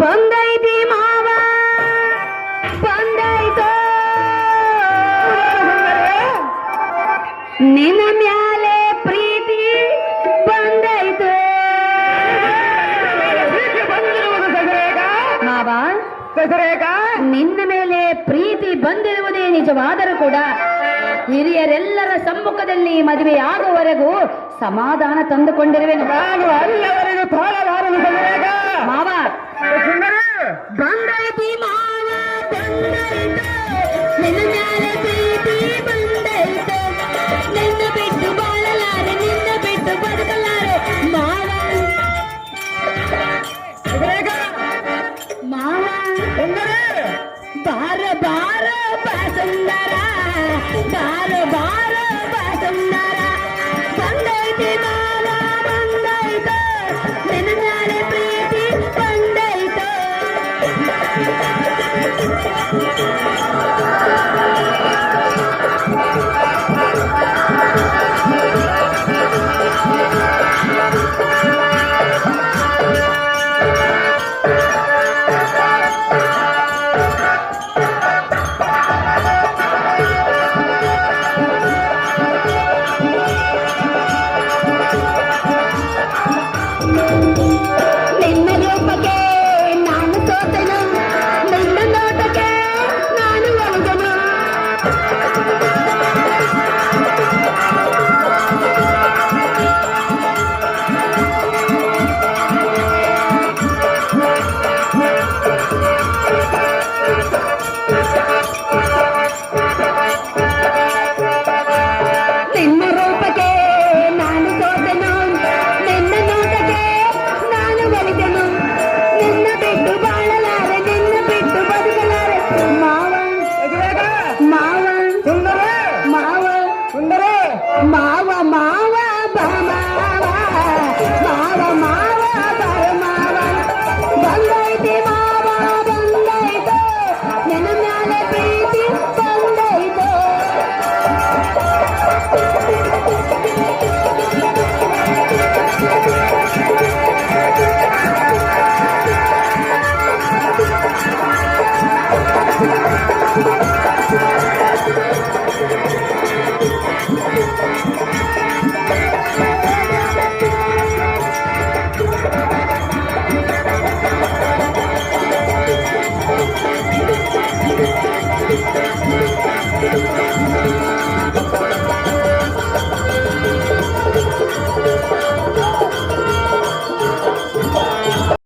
ಬಂದೈತಿ ಮಾವ ಬಂದೈತೋ ನಿನ್ನ ಮ್ಯಾಲೆ ಪ್ರೀತಿ ಬಂದೈತು ಮಾವ. ನಿನ್ನ ಮೇಲೆ ಪ್ರೀತಿ ಬಂದಿರುವುದೇ ನಿಜವಾದರೂ ಕೂಡ ಹಿರಿಯರೆಲ್ಲರ ಸಮ್ಮುಖದಲ್ಲಿ ಮದುವೆ ಆಗುವವರೆಗೂ ಸಮಾಧಾನ ತಂದುಕೊಂಡಿರುವೆನು. ನಾನು ಅಲ್ಲಿಯವರೆಗೂ ತಾಳಲಾರದು ಮಾವ. ಬಂದೈತಿ ಮಾವ ಬಂದೈತು ನಿನ್ನ ಮ್ಯಾಲೆ ಪ್ರೀತಿ ಬಂದೈತು ನಿನ್ನ ಬಿಟ್ಟು ಬಾಳಲಾರೆ ನಿನ್ನ ಬಿಟ್ಟು ಬದುಕಲಾರೆ ಮಾವ. ಮಾವ ಬಾರ ಬಾರ ಸುಂದರ ಬಾರ ಬಾರ